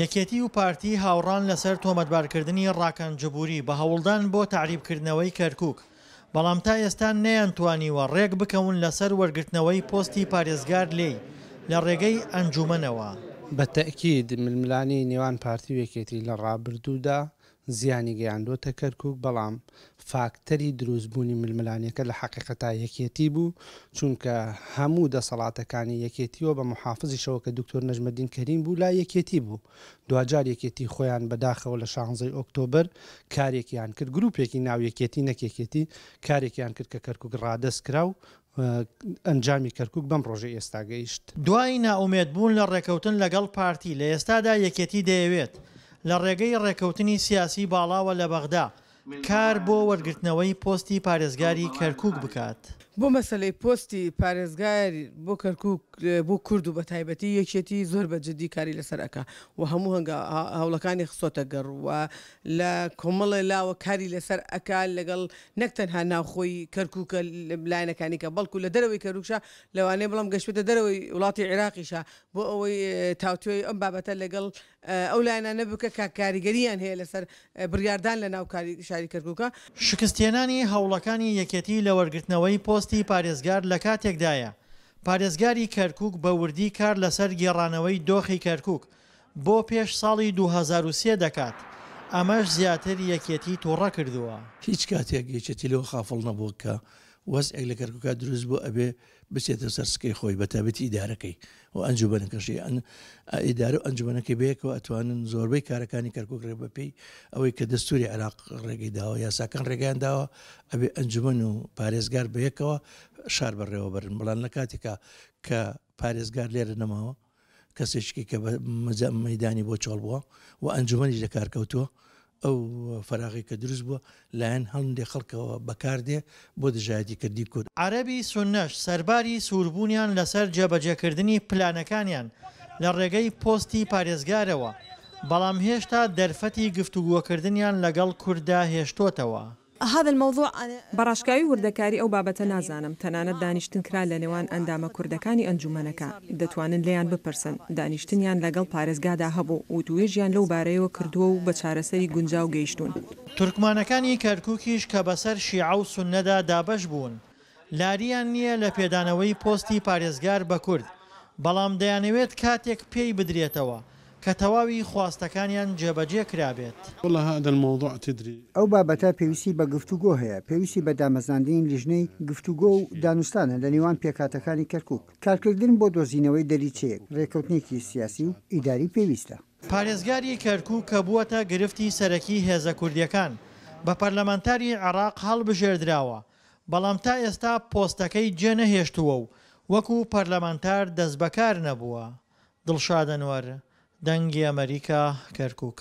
یەکێتی و پارتی هاوڕان لەسەر تۆمەتبارکردنی ڕاکەنجبووری بە هەوڵدان بۆ تعریبکردنەوەی کەرکووک، بەڵام تا ئێستا نەیانتوانیوە ڕێک بکەون لەسەر وەرگرتنەوەی پۆستی پارێزگار لێی لە ڕێگەی ئەنجومەنەوە. بەتەئکید ململانی نێوان پارتی و یەکێتی لە ڕابردوودا زیانی گەیاندۆتە کەرکووک، بەڵام فاکتەری دروستبوونی ململانیەکە لە حەقیقەتا یەکێتی بوو، چونکە هەموو دەسەڵاتەکانی یەکێتیەوە بە محافزیشەوە کە دکتۆر نەجمەدین کەریم بوو لا یەکێتی بوو. دوجار یەکێتی خۆیان بەداخەوە لە 16 ئۆکتۆبر کارێکیان کرد، گروپێکی ناو یەکێتی نەکێکێتی کارێکیان کرد کە کەرکووک ڕادەست کرا و ئەنجامی کەرکووک بەم ڕۆژە ئێستا گەیشت. دوای ناومێت بوون لە ڕێکەوتن لەگەڵ پارتی لە ئێستادا یەکێتی دەیەوێت لە ڕێگەی ڕێکەوتنی سیاسی باڵاوە لە بەغدا کار بۆ وەرگرتنەوەی پۆستی پارێزگاری کەرکووک بکات. بۆ مەسەلەی پۆستی پارێزگار بۆ کەرکووک بۆ کورد و بە تایبەتی یەکێتی زۆر بەجددی کاری لەسەر ئەکا و هەموو هەنگا هەوڵەکانی خسۆتە گەڕ و لە کۆمەڵی لاوە کاری لەسەر ئەکا لەگەڵ نەکتەنها ناوخۆی کەرکووکە لایەنەکانی کە بەڵکو لە دەرەوەی کەروکشە لەوانەیە بەڵام گەشتێتە دەرەوەی وڵاتی عێراقیشە بۆ ئەوەی تاوتوێی ئەم بابەتە لەگەڵ ئەو لایەنانە بکە کە کاریگەریان هەیە لەسەر بڕیاردان لە ناو شاری کەرکووکە. شکستێنانی هەوڵەکانی یەکێتی لە وەرگرتنەوەی پۆستی پارێزگار لە کاتێکدایە پارێزگاری کەرکووک بە وردی کار لەسەر گێڕانەوەی دۆخی کەرکووک بۆ پێش ساڵی 2023 دەکات. ئەمەش زیاتر یەکێتی تووڕە کردووە. هیچ کاتێک یەکێتی لەوە خافڵ نەبووە کە وەزعێک لە کەرکووکە دروست بوو ئەبێ بچێتە سەر سکەی خۆی بە تایبەتی ئیدارەکەی و ئەنجومەنەکەشی ئیدارە و ئەنجومەنەکەی بەیەکەوە ئەتوانن زۆربەی کارەکانی کەرکووک ڕێ بەپێی ئەوەی کە دەستوری عێراق ڕێگەی داوە یاساکان ڕێگەیان داوە ئەبێ ئەنجومەن و پارێزگار بەیەکەوە شار بەڕێوە بەرن. بەڵام لە کاتێکە کە پارێزگار لێرە نەماوە کەسێکی کە مەیدانی بۆ چۆڵ بووە و ئەنجومەنیش لە کارکەوتووە ئەو فراغی کە دروست بووە لایەن هەڵندێ خەڵکەوە بەکاردێ بۆ دژایەتی کردی کورد. عەرەبی سوننەش سەرباری سووربوونیان لەسەر جێبەجێکردنی پلانەکانیان لە ڕێگەی پۆستی پارێزگارەوە، بەڵام هێشتا دەرفەتی گفتوگۆکردنیان لەگەڵ کووردا هێشتۆتەوە. بەڕاشکاوی وردەکاری ئەو بابەتە نازانم، تەنانەت دانیشتن کرا لە نێوان ئەندامە کوردەکانی ئەنجومەنەکە دەتوانن لێیان بپرسن. دانیشتنیان لەگەڵ پارێزگادا هەبوو و توێژیان لەو بارەیەوە کردووە و بە چارەسەری گونجاو گەیشتون. تورکمانەکانی کەرکووکیش کە بەسەر شیعە و سوننەدا دابەش بوون لاریان نییە لە پێدانەوەی پۆستی پارێزگار بە کورد، بەڵام دەیانەوێت کاتێک پێی بدرێتەوە کە تەواوی خواستەکانیان جێبەجێ کرابێت. ئەو بابەتە پێویستی بە گفتوگۆ هەیە، پێویستی بە دامەزاندنی لیژنەی گفتوگۆ و دانوستانە لە نێوان پێکاتەکانی کەرکووک. کارکردن بۆ دۆزینەوەی دەریچەیەک ڕێکەوتنێکی سیاسی و ئیداری پێویستە. پارێزگاری کەرکووک کە بووەتە گرفتی سەرەکی هێزە کوردیەکان بە پەرلەمانتاری عێراق هەڵبژێردراوە، بەڵام تا ئێستا پۆستەکەی جێ نەهێشتووە و وەکو پەرلەمانتار دەست بەکار نەبووە. دڵشاد ئەنوەر، دەنگی ئەمریکا، کەرکووک.